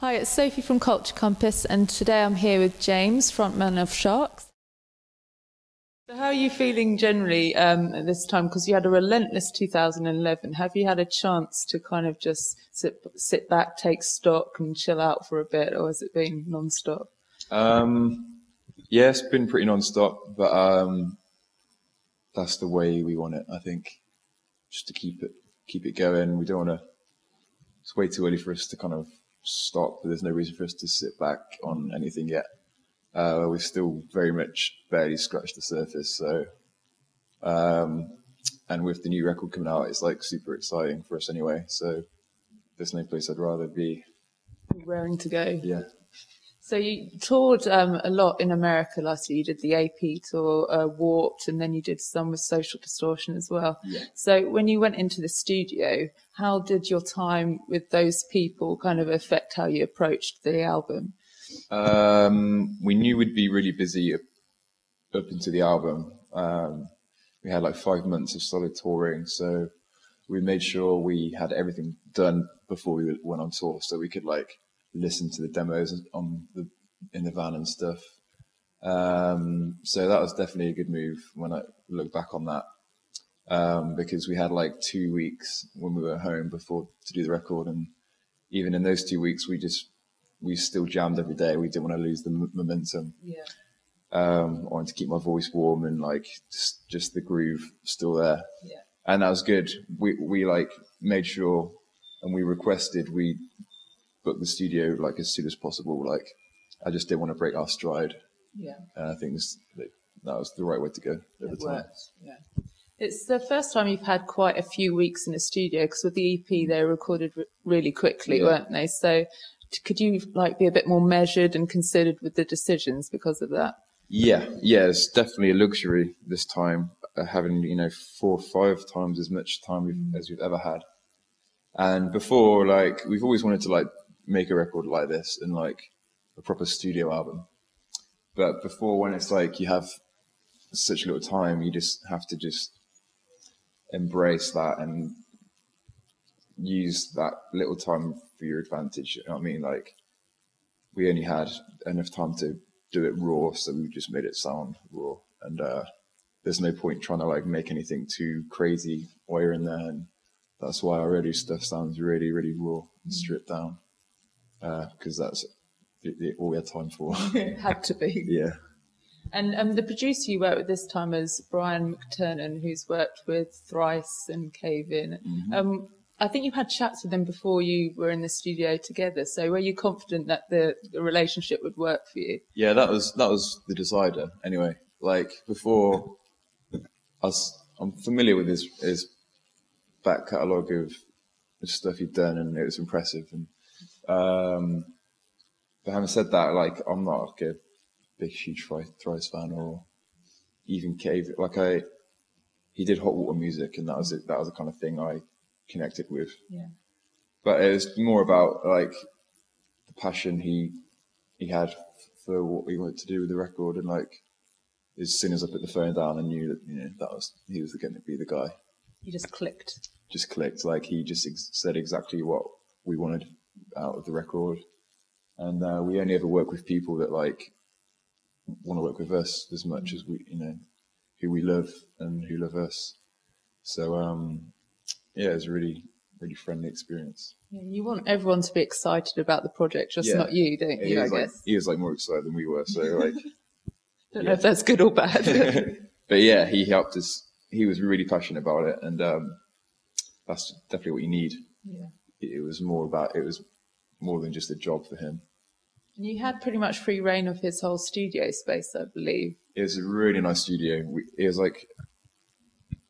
Hi, it's Sophie from Culture Compass, and today I'm here with James, frontman of Sharks. So how are you feeling generally at this time? Because you had a relentless 2011. Have you had a chance to kind of just sit back, take stock and chill out for a bit, or has it been non-stop? Yeah, it's been pretty non-stop, but that's the way we want it, I think, just to keep it going. We don't want to, it's way too early for us to kind of stop, but there's no reason for us to sit back on anything yet. We've still very much barely scratched the surface, so and with the new record coming out, it's like super exciting for us anyway, so there's no place I'd rather be. Raring to go. Yeah. So you toured a lot in America last year. You did the AP tour, Warped, and then you did some with Social Distortion as well. Yeah. So when you went into the studio, how did your time with those people kind of affect how you approached the album? We knew we'd be really busy up into the album. We had like 5 months of solid touring, so we made sure we had everything done before we went on tour, so we could like listen to the demos in the van and stuff. So that was definitely a good move when I look back on that, because we had like 2 weeks when we were home before to do the record, and even in those 2 weeks we still jammed every day. We didn't want to lose the momentum. Yeah. I wanted to keep my voice warm and like just the groove still there. Yeah. And that was good. We like made sure, and we requested we book the studio like as soon as possible. Like I just didn't want to break our stride. Yeah. And I think that was the right way to go at the time. Worked. Yeah. It's the first time you've had quite a few weeks in a studio, because with the EP they were recorded really quickly, weren't they? So could you like be a bit more measured and considered with the decisions because of that? Yeah, it's definitely a luxury this time, having 4 or 5 times as much time as we've ever had. And before, like we've always wanted to like make a record like this and like a proper studio album. But before, when it's like you have such little time, you just have to just embrace that and use that little time for your advantage. You know what I mean? Like we only had enough time to do it raw, so we just made it sound raw. And there's no point trying to like make anything too crazy while you're in there. And that's why our early stuff sounds really, really raw and stripped down, because that's all we had time for. It had to be. Yeah. And the producer you worked with this time is Brian McTurnan, who's worked with Thrice and Cave In. Mm-hmm. I think you had chats with them before you were in the studio together. So were you confident that the relationship would work for you? Yeah, that was the decider. Anyway, like before, I'm familiar with his back catalogue of stuff he'd done, and it was impressive. And but having said that, like I'm not like a big huge Thrice fan, or even Cave. Like he did hot water music, and that was it. That was the kind of thing I connected with. Yeah. But it was more about like the passion he had for what we wanted to do with the record, and like as soon as I put the phone down, I knew that he was going to be the guy. You just clicked. Just clicked. Like he just said exactly what we wanted out of the record, and we only ever work with people that like want to work with us as much as we, who we love and who love us. So yeah, it was a really, really friendly experience. Yeah, you want everyone to be excited about the project, just not you, don't you? I guess he was like more excited than we were. So like, don't know if that's good or bad. But yeah, he helped us. He was really passionate about it, and that's definitely what you need. Yeah. It was more than just a job for him. And you had pretty much free reign of his whole studio space, I believe. It was a really nice studio. It was like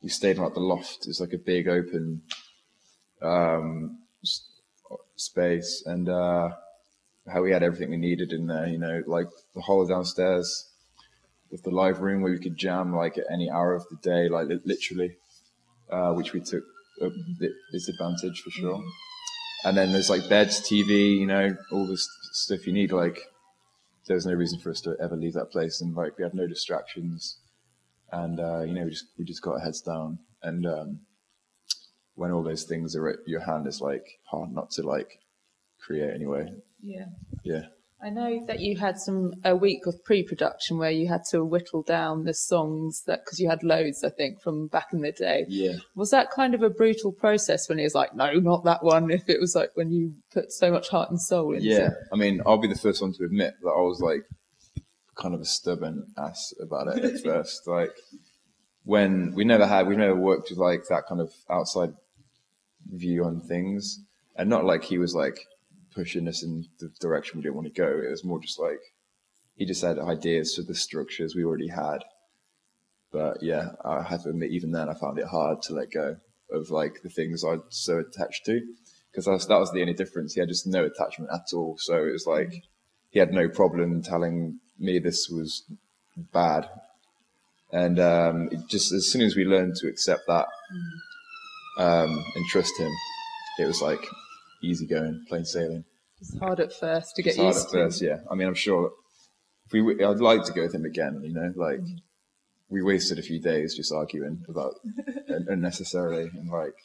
we stayed in like the loft. It's like a big open space, and how we had everything we needed in there. Like the hall downstairs with the live room where we could jam like at any hour of the day, like literally, which we took this advantage for sure. And then there's like beds, TV, all this stuff you need. Like there was no reason for us to ever leave that place, and like we had no distractions, and we just got our heads down. And when all those things are at your hand, it's like hard not to like create anyway. Yeah. Yeah. I know that you had a week of pre-production where you had to whittle down the songs because you had loads, I think, from back in the day. Yeah. Was that kind of a brutal process when it was like, no, not that one? If it was like when you put so much heart and soul into Yeah. it? I mean, I'll be the first one to admit that I was like kind of a stubborn ass about it at first. Like when we never worked with like that kind of outside view on things, and not like he was like pushing us in the direction we didn't want to go. It was more just like he just had ideas for the structures we already had. But yeah, I have to admit, even then, I found it hard to let go of like the things I'd so attached to, because that was the only difference. He had just no attachment at all. So it was like he had no problem telling me this was bad, and it just as soon as we learned to accept that and trust him, it was like easy going, plain sailing. It's hard at first to get It's hard used at to. first, yeah. I mean, I'm sure I'd like to go with him again. You know, like we wasted a few days just arguing about unnecessarily, and like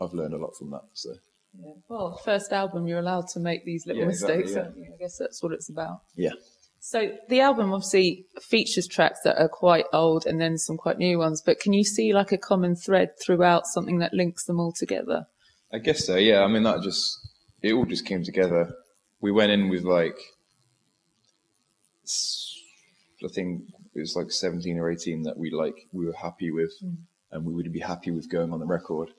I've learned a lot from that. So Yeah. Well, first album, you're allowed to make these little mistakes, exactly, aren't you? I guess that's what it's about. yeah. So the album obviously features tracks that are quite old and then some quite new ones, but can you see like a common thread throughout, something that links them all together? I guess so, yeah. I mean, it all just came together. We went in with like, I think it was like 17 or 18 that we were happy with, and we would be happy with going on the record.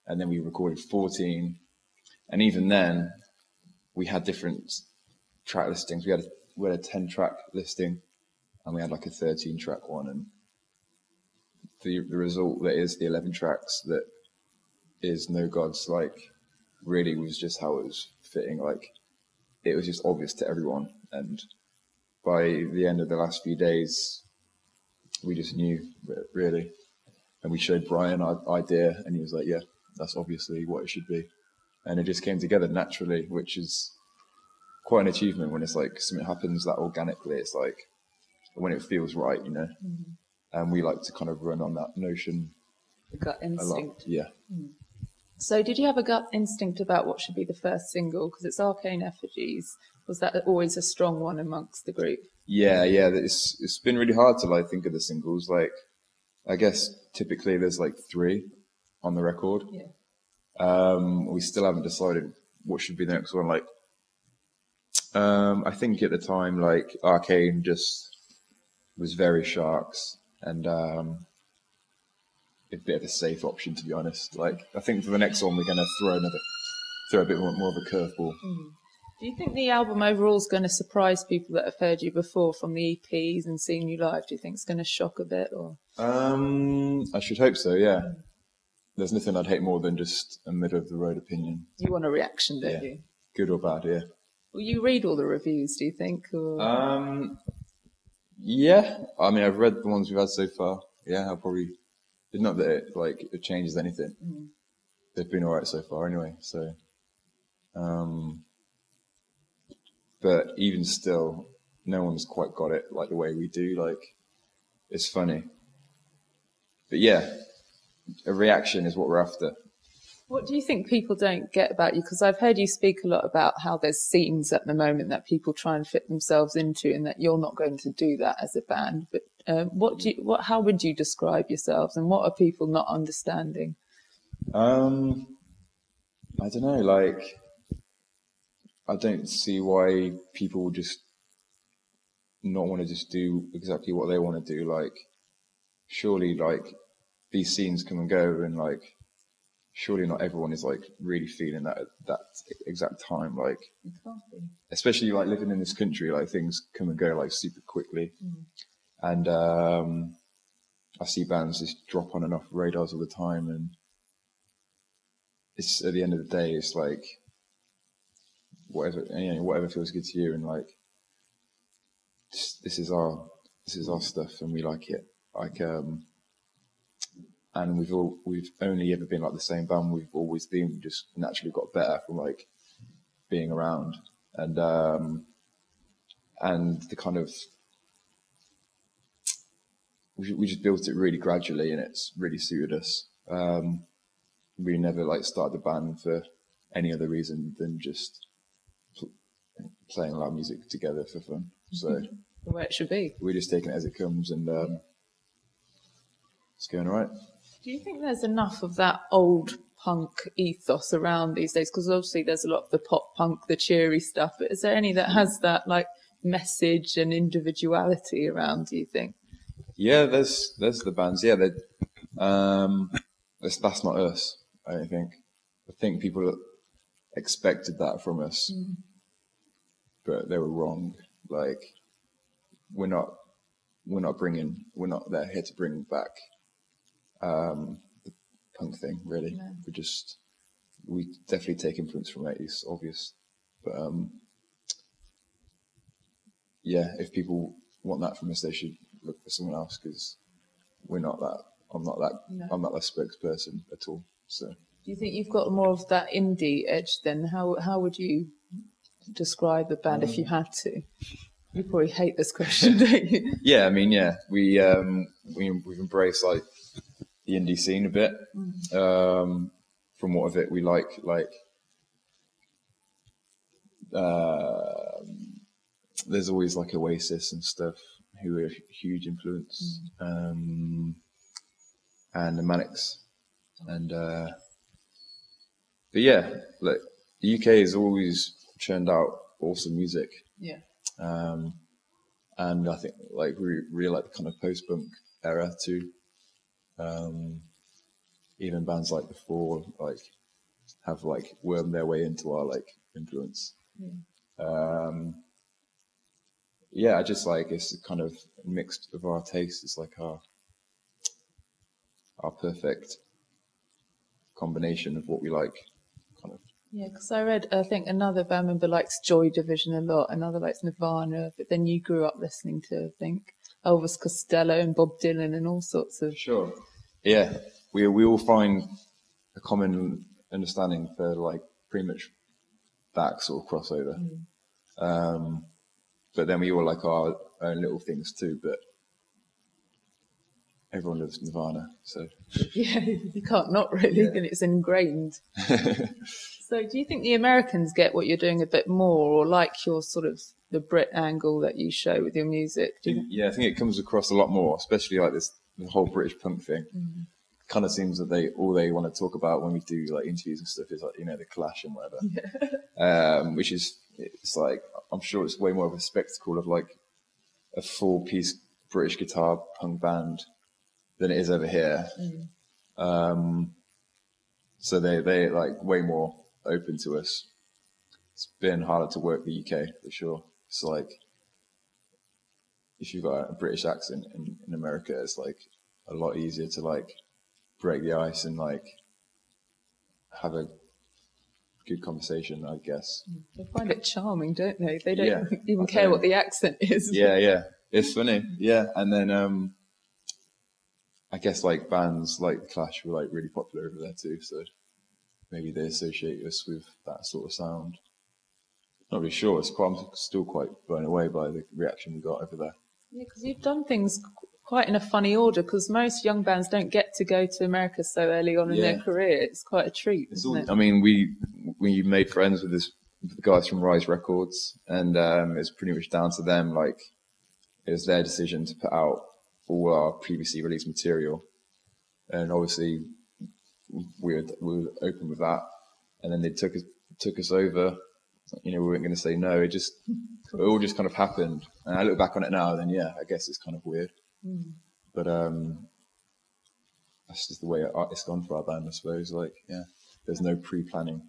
And then we recorded 14, and even then, we had different track listings. We had a 10-track listing, and we had like a 13-track one, and the result that is the 11 tracks that is No Gods, like really was just how it was fitting. Like it was just obvious to everyone, and by the end of the last few days, we just knew really, and we showed Brian our idea, and he was like, "Yeah, that's obviously what it should be," and it just came together naturally, which is quite an achievement when it's like something happens that organically. It's like when it feels right, you know. And we like to kind of run on that notion The gut a lot. instinct. Yeah. So did you have a gut instinct about what should be the first single? Because it's Arcane Effigies. Was that always a strong one amongst the group? Yeah. It's been really hard to like think of the singles. Like, I guess typically there's like 3 on the record. Yeah. We still haven't decided what should be the next one. Like, I think at the time, like Arcane just was very Sharks, and a bit of a safe option, to be honest. Like, I think for the next one we're going to throw a bit more of a curveball. Do you think the album overall is going to surprise people that have heard you before from the EPs and seen you live? Do you think it's going to shock a bit? Or I should hope so, yeah. There's nothing I'd hate more than just a middle-of-the-road opinion. you want a reaction, don't you? Good or bad, yeah. Will you read all the reviews, do you think? Or... Yeah. I mean, I've read the ones we've had so far. Yeah, I'll probably... It's not that it changes anything. They've been all right so far anyway, so... But even still, no one's quite got it like the way we do. Like, it's funny. But yeah, a reaction is what we're after. What do you think people don't get about you? Because I've heard you speak a lot about how there's scenes at the moment that people try and fit themselves into, and that you're not going to do that as a band. But how would you describe yourselves, and what are people not understanding? I don't know. Like, I don't see why people would just not want to just do exactly what they want to do. Like, surely, like, these scenes come and go, and like, surely not everyone is like really feeling that at that exact time. Like, It can't be. especially like living in this country, like things come and go like super quickly, and I see bands just drop on and off radars all the time, and it's at the end of the day, it's like whatever feels good to you, and like this is our stuff, and we like it. Like, and we've only ever been like the same band we've always been. We just naturally got better from like being around, and the kind of we just built it really gradually, and it's really suited us. We never like started the band for any other reason than just playing loud music together for fun. So The way it should be. we're just taking it as it comes, and it's going all right. Do you think there's enough of that old punk ethos around these days? Because obviously there's a lot of the pop punk, the cheery stuff, but is there any that has that like message and individuality around, do you think? Yeah, there's the bands. Yeah, that's not us. I don't think. I think people expected that from us, but they were wrong. Like we're not there here to bring back the punk thing. Really, No. we definitely take influence from '80s, obvious, but yeah, if people want that from us, they should look for someone else, because we're not that. I'm not that. No. I'm not that spokesperson at all. So. Do you think you've got more of that indie edge then? How would you describe the band if you had to? You probably hate this question, don't you? Yeah, I mean, yeah, we've embraced like the indie scene a bit. From what of it we like, there's always like Oasis and stuff who are a huge influence, and the Manics, and but yeah, like the UK has always churned out awesome music. Yeah. And I think like we really like the kind of post-punk era too. Even bands like before like have like wormed their way into our like influence. Yeah, I just like it's kind of mixed of our tastes. It's like our perfect combination of what we like, kind of. Yeah, because I read, I think another band member likes Joy Division a lot, another likes Nirvana, but then you grew up listening to, I think, Elvis Costello and Bob Dylan and all sorts of... Sure. Yeah, we all find a common understanding for like pretty much that sort of crossover. But then we all like our own little things too, but everyone loves Nirvana, so... Yeah, you can't not really, and it's ingrained. So do you think the Americans get what you're doing a bit more, or like your sort of the Brit angle that you show with your music? Yeah, I think it comes across a lot more, especially like the whole British punk thing. Kind of seems that they want to talk about when we do like interviews and stuff is like, you know, the Clash and whatever. Which is, it's like, I'm sure it's way more of a spectacle of like a full piece British guitar punk band than it is over here. So they like way more open to us. It's been harder to work the UK for sure. It's like if you've got a British accent in America, it's like a lot easier to like break the ice and like have a good conversation, I guess. They find it charming, don't they? They don't Yeah, even care what the accent is. Yeah, it's funny. Yeah, and then I guess like bands like the Clash were like really popular over there too, so maybe they associate us with that sort of sound. Not really sure. I'm still quite blown away by the reaction we got over there. Yeah, because you've done things quite in a funny order, because most young bands don't get to go to America so early on in their career. It's quite a treat, isn't it? I mean, we made friends with the guys from Rise Records, and it's pretty much down to them. Like, it was their decision to put out all our previously released material, and obviously we were open with that. And then they took us over. You know, we weren't going to say no. It all just kind of happened. And I look back on it now, then yeah, I guess it's kind of weird. But that's just the way it's gone for our band, I suppose. Like, yeah, there's no pre-planning.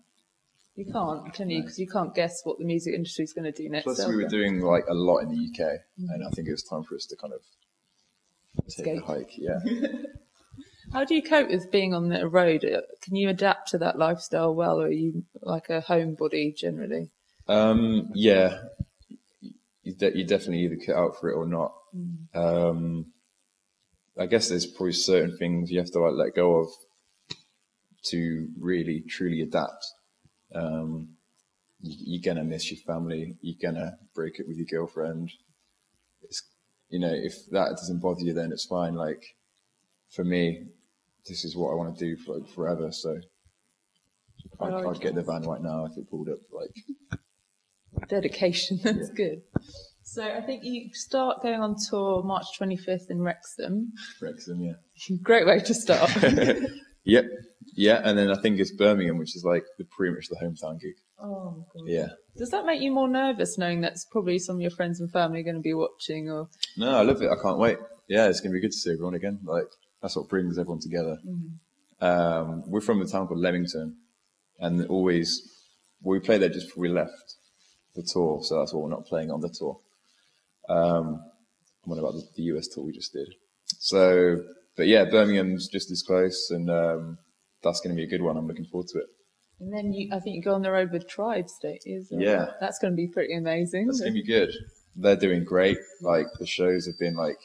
You can't, can you? Because you can't guess what the music industry is going to do next. Plus, we were doing like a lot in the UK, and I think it was time for us to kind of take the hike. Yeah. How do you cope with being on the road? Can you adapt to that lifestyle well, or are you like a homebody generally? Yeah, you definitely either cut out for it or not. I guess there's probably certain things you have to like let go of to really truly adapt. You're gonna miss your family. You're gonna break it with your girlfriend. It's, you know, if that doesn't bother you, then it's fine. Like, for me, this is what I want to do for like forever. So I'd get the van right now if it pulled up. Like dedication, that's Yeah. good. So I think you start going on tour March 25th in Wrexham. Wrexham, yeah. Great way to start. Yep. Yeah, and then I think it's Birmingham, which is like pretty much the hometown gig. Oh, God. Yeah. Does that make you more nervous knowing that's probably some of your friends and family are going to be watching? Or No, I love it. I can't wait. Yeah, it's going to be good to see everyone again. Like, that's what brings everyone together. We're from a town called Leamington, and we played there just before we left the tour, so that's why we're not playing on the tour. I'm on about the US tour we just did. So, but yeah, Birmingham's just as close, and that's going to be a good one. I'm looking forward to it. and then I think you go on the road with Tribes, don't you? So Yeah. that's going to be pretty amazing. That's going to be good. They're doing great. Like, the shows have been like,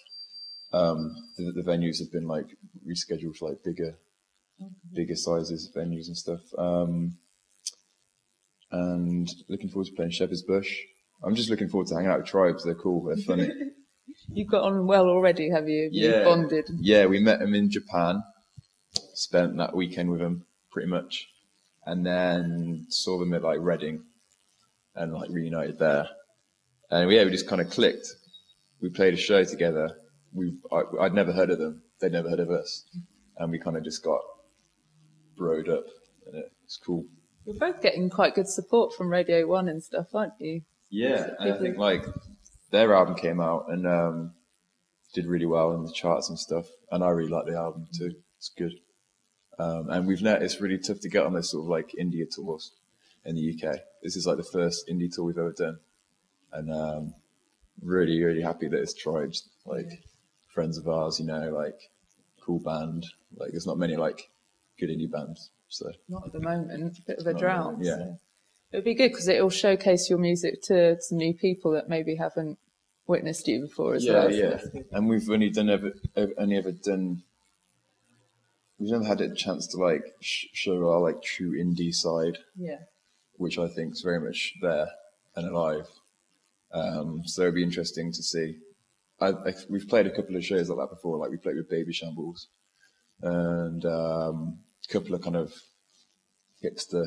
the venues have been like rescheduled for like bigger sizes of venues and stuff. And looking forward to playing Shepherd's Bush. I'm just looking forward to hanging out with Tribes. They're cool. They're funny. You've got on well already, have you? Yeah. You've bonded. Yeah, we met them in Japan. Spent that weekend with them, pretty much. And then saw them at like Reading and like reunited there. And we just kind of clicked. We played a show together. I'd never heard of them. They'd never heard of us. And we kind of just got broed up. And it's cool. You're both getting quite good support from Radio 1 and stuff, aren't you? Yeah, and I think like their album came out and did really well in the charts and stuff. And I really like the album too. It's good. And we've noticed it's really tough to get on those sort of like India tours in the UK. This is like the first indie tour we've ever done. And really, really happy that it's Tribes, like friends of ours, you know, like cool band. Like there's not many like good indie bands. So Not at the moment, a bit of a Not at the drought. moment, yeah. So. It would be good because it will showcase your music to some new people that maybe haven't witnessed you before as well. Yeah. And we've only we've never had a chance to like show our like true indie side, Yeah. which I think is very much there and alive. So it'd be interesting to see. We've played a couple of shows like that before. Like we played with Baby Shambles and a couple of kind of hipster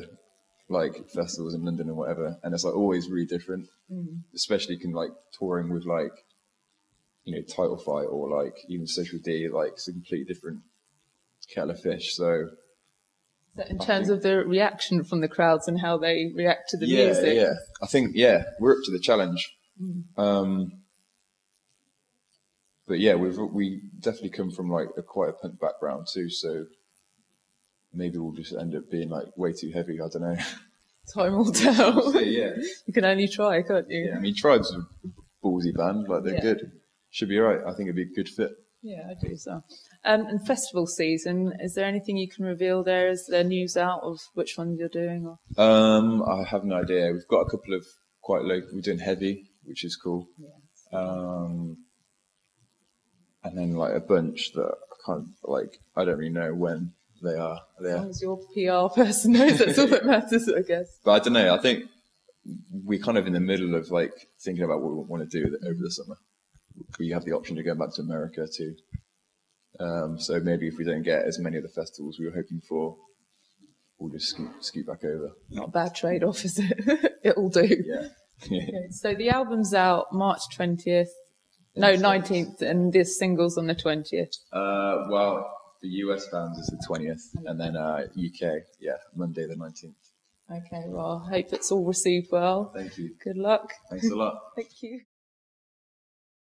like festivals in London and whatever. And it's like always really different, especially like touring with like, you know, Title Fight or like even Social D. Like it's a completely different kettle of fish. So In terms of the reaction from the crowds and how they react to the music. Yeah, I think, we're up to the challenge. But yeah, we definitely come from like quite a punk background too, so maybe we'll just end up being like way too heavy, I don't know. Time will tell. Yeah. You can only try, can't you? Yeah, I mean, Tribe's a ballsy band, like they're good. Should be alright, I think it'd be a good fit. Yeah, I do so. And festival season, is there anything you can reveal there? Is there news out of which ones you're doing? Or? I have no idea. We've got a couple of quite local, we're doing Heavy, which is cool. And then like a bunch that I don't really know when they are. As long as your PR person knows, that's all that matters, I guess. But I don't know, I think we're kind of in the middle of like thinking about what we want to do over the summer. We have the option to go back to America too. So maybe if we don't get as many of the festivals we were hoping for, we'll just scoot back over. Not a bad trade-off, is it? It'll do. Yeah. Okay, so the album's out March 20th. No, 19th, and this single's on the 20th. Well, the US fans is the 20th, and then UK, Monday the 19th. Okay, well, I hope it's all received well. Thank you. Good luck. Thanks a lot. Thank you.